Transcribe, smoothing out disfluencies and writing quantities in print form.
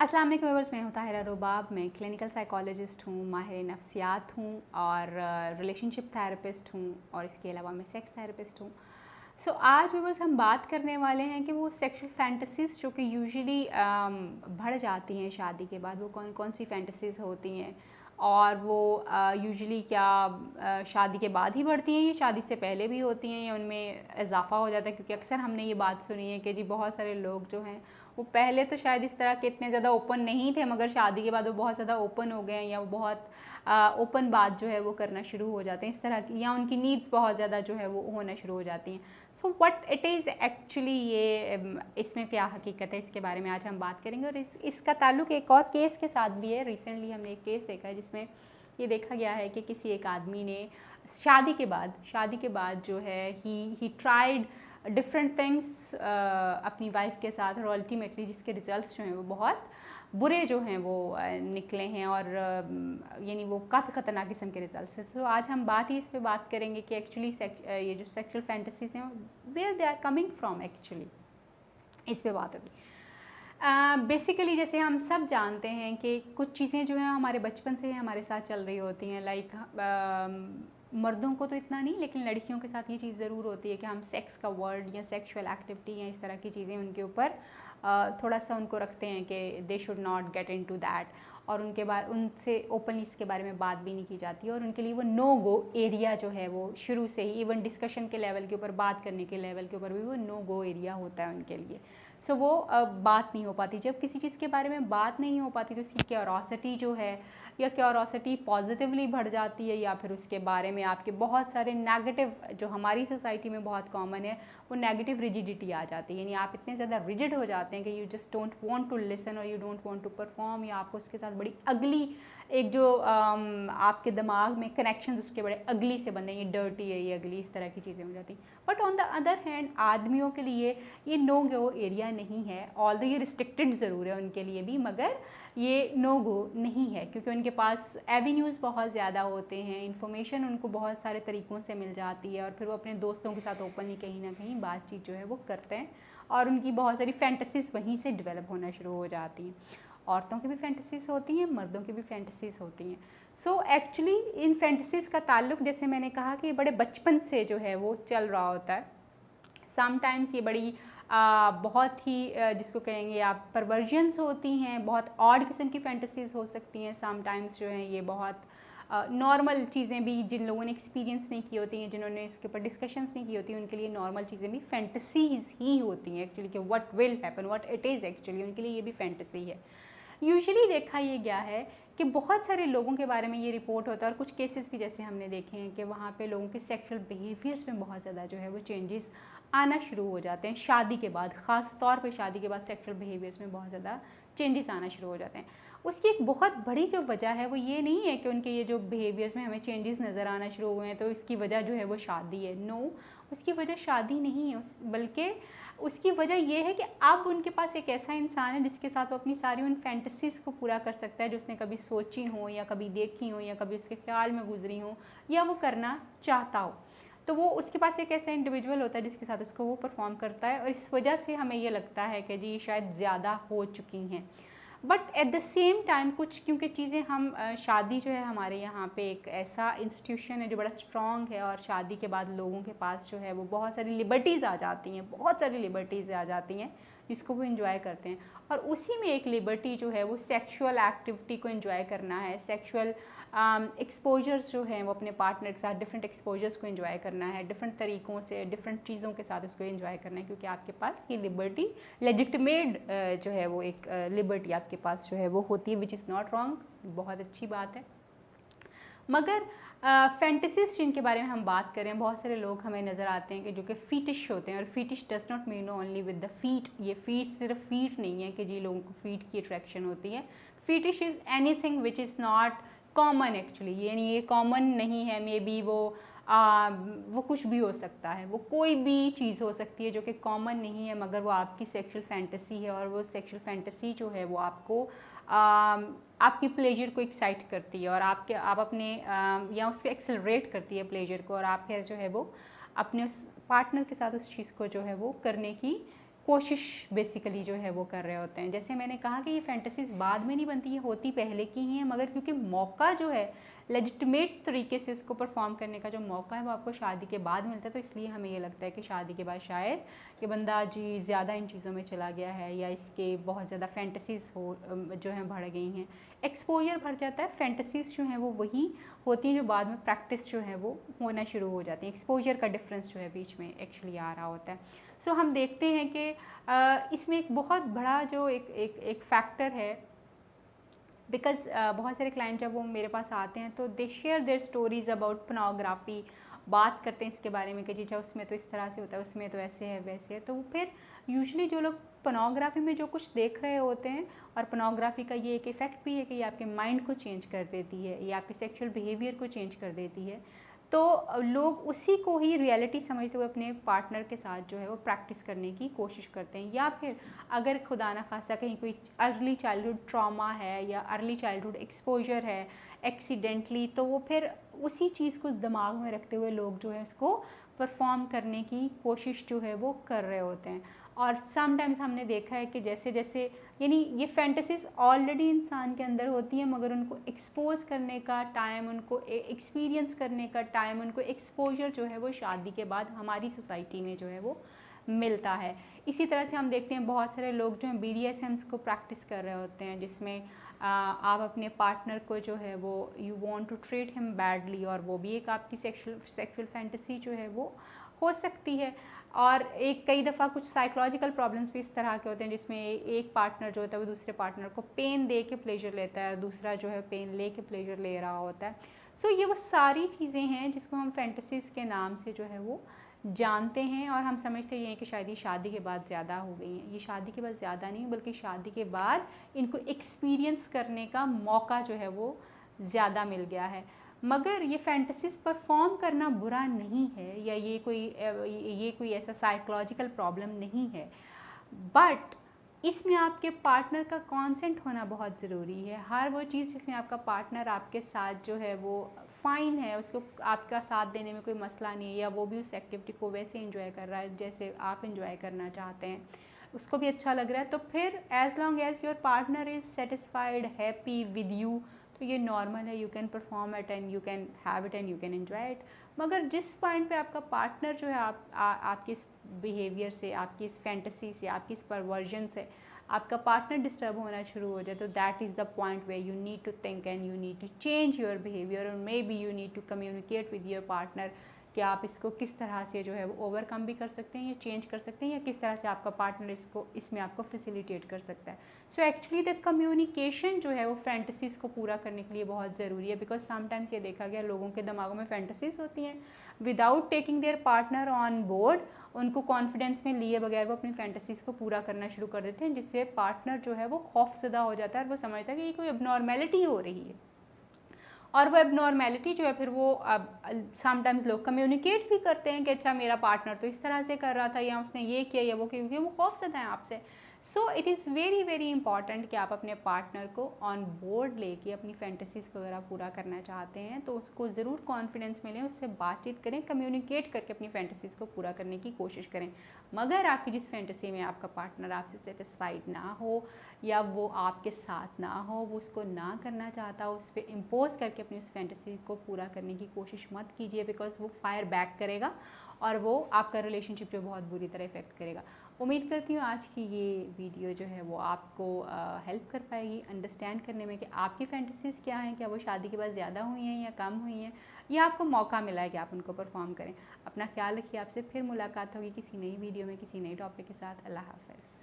अस्सलाम वालेकुम व्यूअर्स, मैं हूँ ताहिरा रुबाब। मैं क्लिनिकल साइकोलॉजिस्ट हूँ, माहिर नफ्सियात हूँ और रिलेशनशिप थेरेपिस्ट हूँ और इसके अलावा मैं सेक्स थेरेपिस्ट हूँ। आज व्यूअर्स हम बात करने वाले हैं कि वो सेक्सुअल फैंटेसीज़ जो कि यूजुअली बढ़ जाती हैं शादी के बाद, वो कौन कौन सी फैंटेसीज़ होती हैं और वो यूजुअली क्या शादी के बाद ही बढ़ती हैं या शादी से पहले भी होती हैं या उनमें इजाफा हो जाता है। क्योंकि अक्सर हमने ये बात सुनी है कि जी बहुत सारे लोग जो हैं वो पहले तो शायद इस तरह के इतने ज़्यादा ओपन नहीं थे, मगर शादी के बाद वो बहुत ज़्यादा ओपन हो गए हैं या वो बहुत ओपन बात जो है वो करना शुरू हो जाते हैं इस तरह की, या उनकी नीड्स बहुत ज़्यादा जो है वो होना शुरू हो जाती हैं। So what it is actually, ये इसमें क्या हकीकत है, इसके बारे में आज हम बात करेंगे। और इसका ताल्लुक एक और केस के साथ भी है। रिसेंटली हमने एक केस देखा है जिसमें ये देखा गया है कि किसी एक आदमी ने शादी के बाद जो है ही ट्राइड डिफरेंट थिंग्स अपनी वाइफ के साथ, और अल्टीमेटली जिसके रिजल्ट्स जो हैं वो बहुत बुरे जो हैं वो निकले हैं और यानी वो काफ़ी ख़तरनाक किस्म के रिजल्ट्स हैं। तो आज हम इस पे बात करेंगे कि एक्चुअली ये जो सेक्सुअल फैंटेसीज हैं where they are coming from, actually इस पे बात होगी। बेसिकली जैसे हम सब जानते हैं कि कुछ चीज़ें जो हैं हमारे बचपन से हमारे साथ चल रही होती हैं। लाइक मर्दों को तो इतना नहीं, लेकिन लड़कियों के साथ ये चीज़ ज़रूर होती है कि हम सेक्स का वर्ड या सेक्सुअल एक्टिविटी या इस तरह की चीज़ें उनके ऊपर थोड़ा सा उनको रखते हैं कि they should not get into that, और उनके बाद उनसे ओपनली इसके बारे में बात भी नहीं की जाती है। और उनके लिए वो नो गो एरिया जो है वो शुरू से ही, इवन डिस्कशन के लेवल के ऊपर, बात करने के लेवल के ऊपर भी वो नो गो एरिया होता है उनके लिए। सो वो बात नहीं हो पाती। जब किसी चीज़ के बारे में बात नहीं हो पाती तो उसकी क्यूरोसिटी जो है, या क्यूरोसिटी पॉजिटिवली बढ़ जाती है, या फिर उसके बारे में आपके बहुत सारे नेगेटिव, जो हमारी सोसाइटी में बहुत कॉमन है, वो नेगेटिव रिजिडिटी आ जाती है। यानी आप इतने ज़्यादा रिजिड हो जाते हैं कि you just don't want to listen और you don't want to perform, या आपको उसके साथ बड़ी अगली एक जो आपके दिमाग में कनेक्शंस उसके बड़े अगली से बने, ये डर्टी है, ये अगली, इस तरह की चीज़ें हो जाती। But on the other hand आदमियों के लिए ये नो गो एरिया नहीं है। ऑल्दो ये रिस्ट्रिक्टेड ज़रूर है उनके लिए भी, मगर ये नो गो नहीं है, क्योंकि उनके पास एवेन्यूज़ बहुत ज़्यादा होते हैं, इन्फॉर्मेशन उनको बहुत सारे तरीक़ों से मिल जाती है, और फिर वो अपने दोस्तों के साथ ओपनली कहीं ना कहीं बातचीत जो है वो करते हैं, और उनकी बहुत सारी फैंटेसीज़ वहीं से डेवलप होना शुरू हो जाती हैं। औरतों की भी फैंटेसीज़ होती हैं, मर्दों की भी फैंटेसीज़ होती हैं। सो एक्चुअली इन फैंटेसीज़ का ताल्लुक, जैसे मैंने कहा, कि बड़े बचपन से जो है वो चल रहा होता है। समटाइम्स ये बड़ी बहुत ही जिसको कहेंगे आप परवर्जन्स होती हैं, बहुत ऑड किस्म की फैंटेसीज़ हो सकती हैं। समटाइम्स जो है ये बहुत नॉर्मल चीज़ें भी, जिन लोगों ने एक्सपीरियंस नहीं की होती हैं, जिन्होंने इसके ऊपर डिस्कशंस नहीं की होती, उनके लिए नॉर्मल चीज़ें भी फैंटेसीज़ ही होती हैं एक्चुअली, कि what will happen, what it is actually, उनके लिए ये भी फैंटेसी है। यूजुअली देखा ये गया है कि बहुत सारे लोगों के बारे में ये रिपोर्ट होता है, और कुछ केसेस भी जैसे हमने देखे हैं कि वहाँ पे लोगों के सेक्सुअल बिहेवियर्स में बहुत ज़्यादा जो है वो चेंजेस आना शुरू हो जाते हैं शादी के बाद। ख़ास तौर पे शादी के बाद सेक्सुअल बिहेवियर्स में बहुत ज़्यादा चेंजेस आना शुरू हो जाते हैं। उसकी एक बहुत बड़ी जो वजह है वो ये नहीं है कि उनके ये जो बिहेवियर्स में हमें चेंजेस नज़र आना शुरू हुए हैं तो इसकी वजह जो है वो शादी है। नो, उसकी वजह शादी नहीं है, बल्कि उसकी वजह यह है कि अब उनके पास एक ऐसा इंसान है जिसके साथ वो अपनी सारी उन फैंटेसीज़ को पूरा कर सकता है, जो उसने कभी सोची हो, या कभी देखी हो, या कभी उसके ख्याल में गुजरी हो, या वो करना चाहता हो। तो वो उसके पास एक ऐसा इंडिविजुअल होता है जिसके साथ उसको वो परफॉर्म करता है, और इस वजह से हमें ये लगता है कि जी शायद ज़्यादा हो चुकी हैं। But at the same time कुछ, क्योंकि चीज़ें हम शादी जो है हमारे यहाँ पे एक ऐसा इंस्टीट्यूशन है जो बड़ा स्ट्रॉन्ग है, और शादी के बाद लोगों के पास जो है वो बहुत सारी लिबर्टीज़ आ जाती हैं, बहुत सारी लिबर्टीज़ आ जाती हैं जिसको वो इन्जॉय करते हैं। और उसी में एक लिबर्टी जो है वो सेक्सुअल एक्टिविटी को इन्जॉय करना है, सेक्सुअल एक्सपोजर्स जो हैं वो अपने पार्टनर के साथ डिफरेंट एक्सपोजर्स को एंजॉय करना है, डिफरेंट तरीक़ों से, डिफरेंट चीज़ों के साथ उसको एंजॉय करना है, क्योंकि आपके पास ये लिबर्टी लेजिटिमेट जो है वो एक लिबर्टी आपके पास जो है वो होती है, विच इज़ नॉट रॉन्ग, बहुत अच्छी बात है। मगर फैंटेसीज जिनके बारे में हम बात करें, बहुत सारे लोग हमें नज़र आते हैं कि जो कि फीटिश होते हैं, और fetish does not mean only with the feet. ये फीट सिर्फ फीट नहीं है कि जी लोगों को फीट की अट्रैक्शन होती है। Fetish is anything which is not common actually, यानी ये कॉमन नहीं है। मे बी वो कुछ भी हो सकता है, वो कोई भी चीज़ हो सकती है जो कि कॉमन नहीं है, मगर वो आपकी सेक्सुअल फैंटेसी है, और वो सेक्सुअल फैंटेसी जो है वो आपको आपकी प्लेजर को एक्साइट करती है, और आप अपने या उसको एक्सेलरेट करती है प्लेजर को, और आप फिर जो है वो अपने उस पार्टनर के साथ उस चीज़ को जो है वो करने की कोशिश बेसिकली जो है वो कर रहे होते हैं। जैसे मैंने कहा कि ये फैंटेसीज़ बाद में नहीं बनती, ये होती पहले की ही है, मगर क्योंकि मौका जो है लेजिटिमेट तरीके से इसको परफॉर्म करने का जो मौका है वो आपको शादी के बाद मिलता है, तो इसलिए हमें ये लगता है कि शादी के बाद शायद ये बंदा जी ज़्यादा इन चीज़ों में चला गया है या इसके बहुत ज़्यादा फैंटेसीज़ हो जो हैं बढ़ गई हैं, एक्सपोजर बढ़ जाता है। फैंटेसीज़ जो हैं वो वही होती हैं जो बाद में प्रैक्टिस जो है वो होना शुरू हो जाती है। एक्सपोजर का डिफरेंस जो है बीच में एक्चुअली आ रहा होता है। सो हम देखते हैं कि इसमें एक बहुत बड़ा जो एक फैक्टर है, बिकॉज़ बहुत सारे क्लाइंट जब वो मेरे पास आते हैं तो they share their stories about pornography, बात करते हैं इसके बारे में कि जी अच्छा उसमें तो इस तरह से होता है, उसमें तो ऐसे है वैसे है। तो फिर यूजुअली जो लोग पोर्नोग्राफी में जो कुछ देख रहे होते हैं, और पोर्नोग्राफी का ये एक इफ़ेक्ट भी है कि ये आपके माइंड को चेंज कर देती है, ये आपके सेक्सुअल बिहेवियर को चेंज कर देती है, तो लोग उसी को ही रियलिटी समझते हुए अपने पार्टनर के साथ जो है वो प्रैक्टिस करने की कोशिश करते हैं। या फिर अगर खुदा ना खास्ता कहीं कोई अर्ली चाइल्डहुड ट्रॉमा है या अर्ली चाइल्डहुड एक्सपोजर है एक्सीडेंटली, तो वो फिर उसी चीज़ को दिमाग में रखते हुए लोग जो है उसको परफॉर्म करने की कोशिश जो है वो कर रहे होते हैं। और समटाइम्स हमने देखा है कि जैसे जैसे यानी ये फैंटेसीज ऑलरेडी इंसान के अंदर होती हैं, मगर उनको एक्सपोज करने का टाइम, उनको एक्सपीरियंस करने का टाइम, उनको एक्सपोजर जो है वो शादी के बाद हमारी सोसाइटी में जो है वो मिलता है। इसी तरह से हम देखते हैं बहुत सारे लोग जो हैं BDSMs को प्रैक्टिस कर रहे होते हैं, जिसमें आप अपने पार्टनर को जो है वो you want to treat him badly, और वो भी एक आपकी सेक्सुअल फैंटेसी जो है वो हो सकती है। और एक कई दफ़ा कुछ साइकोलॉजिकल प्रॉब्लम्स भी इस तरह के होते हैं जिसमें एक पार्टनर जो होता है वो दूसरे पार्टनर को पेन दे के प्लेजर लेता है, दूसरा जो है पेन ले के प्लेजर ले रहा होता है। सो ये वो सारी चीज़ें हैं जिसको हम फैंटेसीज़ के नाम से जो है वो जानते हैं, और हम समझते हैं कि शायद ये शादी के बाद ज़्यादा हो गई हैं। ये शादी के बाद ज़्यादा नहीं, बल्कि शादी के बाद इनको एक्सपीरियंस करने का मौका जो है वो ज़्यादा मिल गया है। मगर ये फैंटेसीज़ परफॉर्म करना बुरा नहीं है, या ये कोई ऐसा साइकोलॉजिकल प्रॉब्लम नहीं है, बट इसमें आपके पार्टनर का कॉन्सेंट होना बहुत ज़रूरी है। हर वो चीज़ जिसमें आपका पार्टनर आपके साथ जो है वो फ़ाइन है, उसको आपका साथ देने में कोई मसला नहीं है, या वो भी उस एक्टिविटी को वैसे एंजॉय कर रहा है जैसे आप एंजॉय करना चाहते हैं, उसको भी अच्छा लग रहा है, तो फिर as long as your partner is satisfied, happy with you, तो ये नॉर्मल है। You can perform it and you can have it and you can enjoy it. मगर जिस पॉइंट पे आपका पार्टनर जो है आपके इस बिहेवियर से, आपकी इस फैंटेसी से, आपकी इस परवर्जन से आपका पार्टनर डिस्टर्ब होना शुरू हो जाए, तो that is the point where you need to think and you need to change your behaviour, और maybe you need to communicate with your partner कि आप इसको किस तरह से जो है वो ओवरकम भी कर सकते हैं या चेंज कर सकते हैं, या किस तरह से आपका पार्टनर इसमें आपको फैसिलिटेट कर सकता है। सो एक्चुअली द कम्युनिकेशन जो है वो फैंटेसीज़ को पूरा करने के लिए बहुत ज़रूरी है, बिकॉज समटाइम्स ये देखा गया लोगों के दिमागों में फैंटेसीज़ होती हैं, without taking their partner on board, उनको कॉन्फिडेंस में लिए बगैर वो अपनी फैंटेसीज़ को पूरा करना शुरू कर देते हैं, जिससे पार्टनर जो है वो खौफज़दा हो जाता है और वो समझता है कि ये कोई एबनॉर्मेलिटी हो रही है। और वो एबनॉर्मेलिटी जो है फिर वो समटाइम्स लोग कम्युनिकेट भी करते हैं कि अच्छा मेरा पार्टनर तो इस तरह से कर रहा था, या उसने ये किया या वो, क्योंकि वो खौफज़दा हैं आपसे। So it is very very important कि आप अपने पार्टनर को ऑन बोर्ड लेके अपनी फैंटेसीज़ को अगर आप पूरा करना चाहते हैं तो उसको ज़रूर कॉन्फिडेंस में लें, उससे बातचीत करें, कम्युनिकेट करके अपनी फैंटेसीज़ को पूरा करने की कोशिश करें। मगर आपकी जिस फैंटेसी में आपका पार्टनर आपसे सेटिस्फाइड ना हो, या वो आपके साथ ना हो, वो उसको ना करना चाहता हो, उस पर इम्पोज करके अपनी उस फैंटेसी को पूरा करने की कोशिश मत कीजिए, बिकॉज वो फायर बैक करेगा और वो आपका रिलेशनशिप जो बहुत बुरी तरह इफ़ेक्ट करेगा। उम्मीद करती हूँ आज की ये वीडियो जो है वो आपको हेल्प कर पाएगी अंडरस्टैंड करने में कि आपकी फैंटेसीज़ क्या हैं, क्या वो शादी के बाद ज़्यादा हुई हैं या कम हुई हैं, या आपको मौका मिला है कि आप उनको परफॉर्म करें। अपना ख्याल रखिए, आपसे फिर मुलाकात होगी किसी नई वीडियो में किसी नई टॉपिक के साथ। अल्लाह हाफ़िज़।